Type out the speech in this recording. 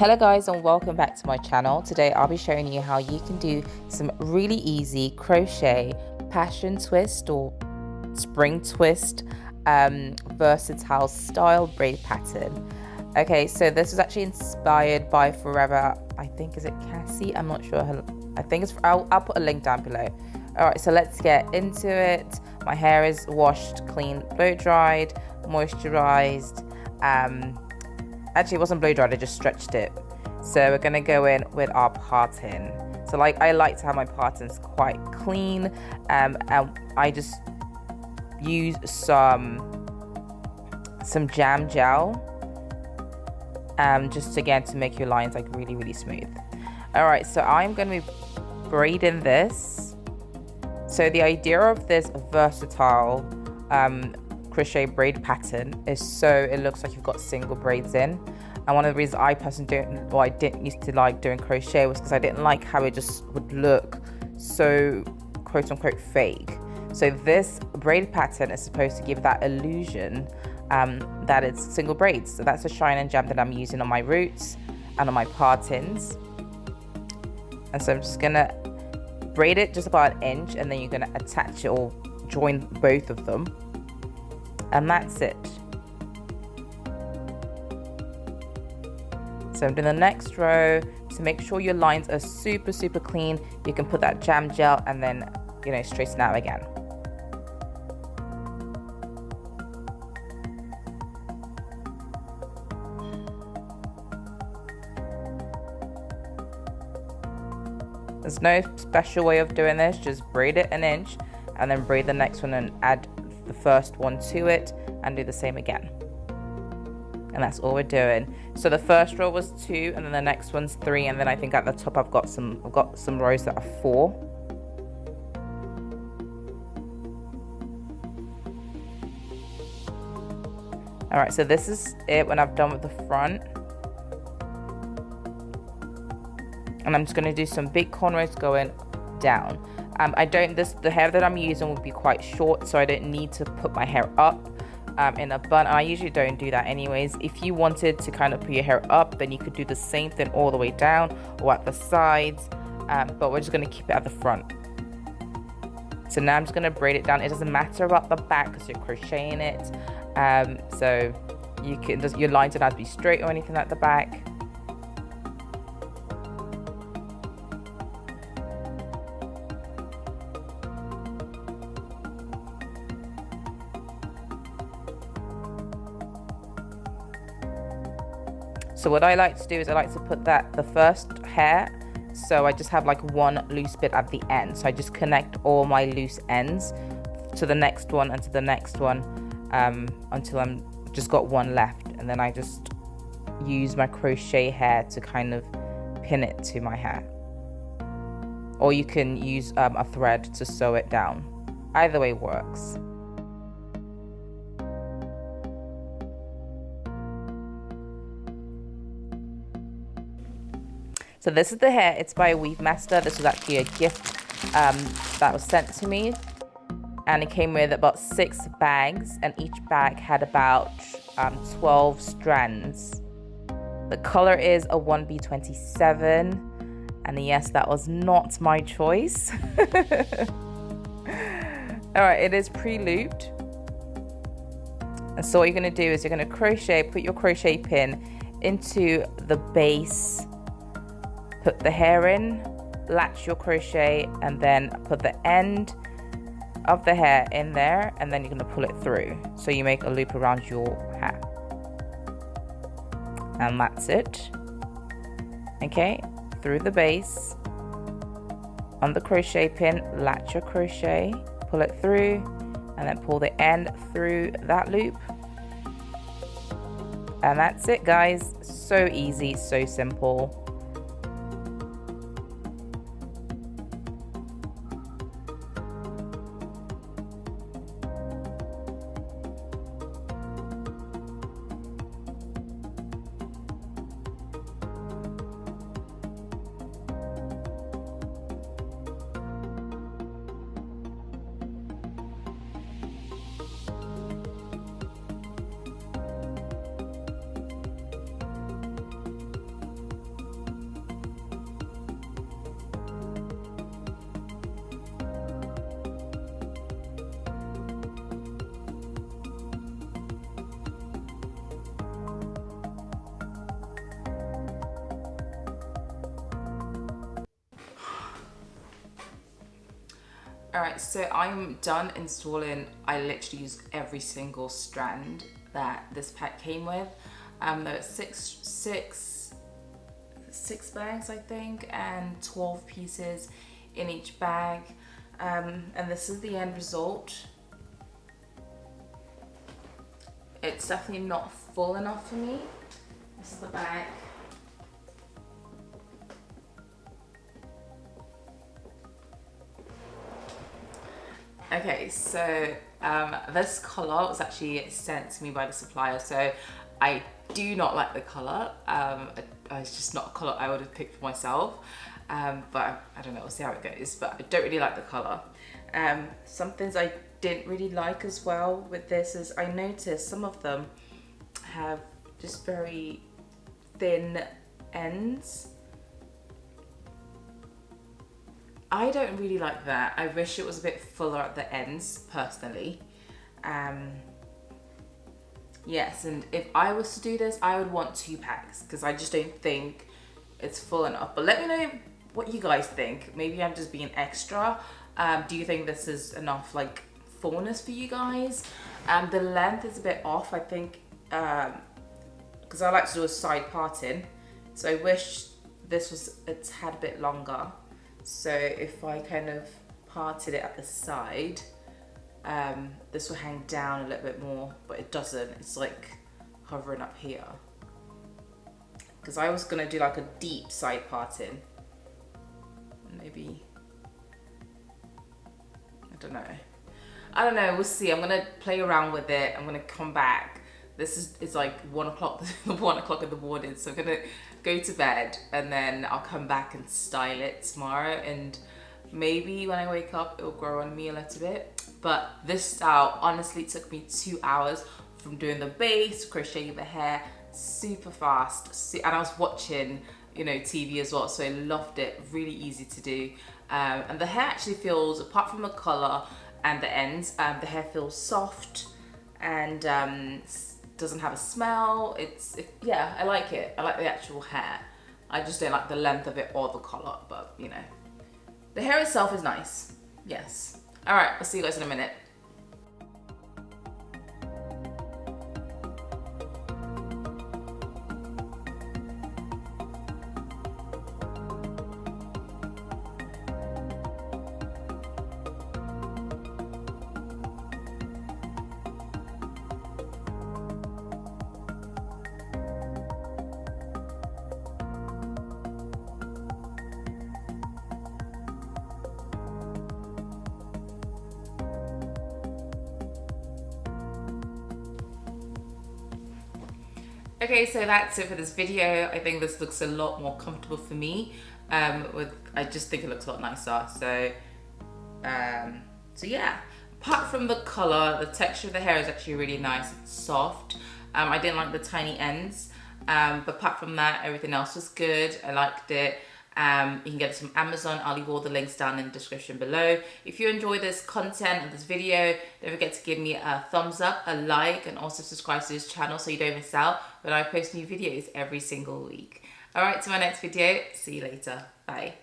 Hello guys, and welcome back to my channel. Today I'll be showing you how you can do some really easy crochet passion twist or spring twist versatile style braid pattern. Okay, so this was actually inspired by Forever, I think, is it Cassie? I'm not sure. I think it's, I'll put a link down below. All right, so let's get into it. My hair is washed, clean, blow dried, moisturized. Actually, it wasn't blow dried, I just stretched it. So we're gonna go in with our parting. So I like to have my partings quite clean, and I just use some jam gel, just again to make your lines like really smooth. All right, so I'm gonna be braiding this. So the idea of this versatile crochet braid pattern is so it looks like you've got single braids in. And one of the reasons I personally didn't used to like doing crochet was because I didn't like how it just would look so quote unquote fake. So this braid pattern is supposed to give that illusion that it's single braids. So that's the shine and jam that I'm using on my roots and on my partings. And so I'm just gonna braid it just about an inch, and then you're gonna attach it or join both of them. And that's it. So I'm doing the next row to make sure your lines are super clean. You can put that jam gel and then, straighten out again. There's no special way of doing this, just braid it an inch and then braid the next one and add the first one to it and do the same again. And that's all we're doing. So the first row was 2, and then the next one's 3, and then I think at the top I've got some rows that are 4. All right, so this is it when I've done with the front. And I'm just going to do some big cornrows going down. The hair that I'm using will be quite short, so I don't need to put my hair up in a bun. I usually don't do that anyways. If you wanted to kind of put your hair up, then you could do the same thing all the way down or at the sides, but we're just going to keep it at the front. So now I'm just going to braid it down. It doesn't matter about the back because you're crocheting it, so your lines don't have to be straight or anything at the back. So what I like to do is I like to put the first hair, so I just have like one loose bit at the end. So I just connect all my loose ends to the next one and to the next one until I'm just got one left. And then I just use my crochet hair to kind of pin it to my hair. Or you can use a thread to sew it down. Either way works. So this is the hair. It's by Weave Master. This was actually a gift that was sent to me, and it came with about 6 bags, and each bag had about 12 strands. The color is a 1B27, and yes, that was not my choice. All right, it is pre-looped, and so what you're going to do is you're going to crochet, put your crochet pin into the base. Put the hair in, latch your crochet, and then put the end of the hair in there, and then you're going to pull it through. So you make a loop around your hair. And that's it. Okay, through the base, on the crochet pin, latch your crochet, pull it through, and then pull the end through that loop. And that's it, guys. So easy, so simple. All right, so I'm done installing. I literally used every single strand that this pack came with. There were six bags, I think, and 12 pieces in each bag. And this is the end result. It's definitely not full enough for me. This is the bag. Okay, so this color was actually sent to me by the supplier, so I do not like the color. It's just not a color I would have picked for myself, but I don't know, we'll see how it goes, but I don't really like the color. Some things I didn't really like as well with this is I noticed some of them have just very thin ends. I don't really like that. I wish it was a bit fuller at the ends, personally. Yes, and if I was to do this, I would want 2 packs because I just don't think it's full enough. But let me know what you guys think. Maybe I'm just being extra. Do you think this is enough like fullness for you guys? The length is a bit off, I think, because I like to do a side parting. So I wish it's had a bit longer. So if I kind of parted it at the side, this will hang down a little bit more, but it doesn't. It's like hovering up here. Because I was gonna do like a deep side parting. Maybe, I don't know, we'll see. I'm gonna play around with it. I'm gonna come back. It's like 1 o'clock, 1 o'clock in the morning. So I'm gonna go to bed and then I'll come back and style it tomorrow. And maybe when I wake up, it'll grow on me a little bit. But this style honestly took me 2 hours from doing the base, crocheting the hair, super fast. And I was watching, you know, TV as well. So I loved it, really easy to do. And the hair actually feels, apart from the color and the ends, the hair feels soft and doesn't have a smell. Yeah, I like it. I like the actual hair. I just don't like the length of it or the color, but you know. The hair itself is nice, yes. All right, I'll see you guys in a minute. Okay, so that's it for this video. I think this looks a lot more comfortable for me. I just think it looks a lot nicer. So yeah. Apart from the color, the texture of the hair is actually really nice. It's soft. I didn't like the tiny ends, but apart from that, everything else was good. I liked it. You can get it from Amazon. I'll leave all the links down in the description below. If you enjoy this content and this video, don't forget to give me a thumbs up, a like, and also subscribe to this channel so you don't miss out when I post new videos every single week. All right, to my next video. See you later. Bye.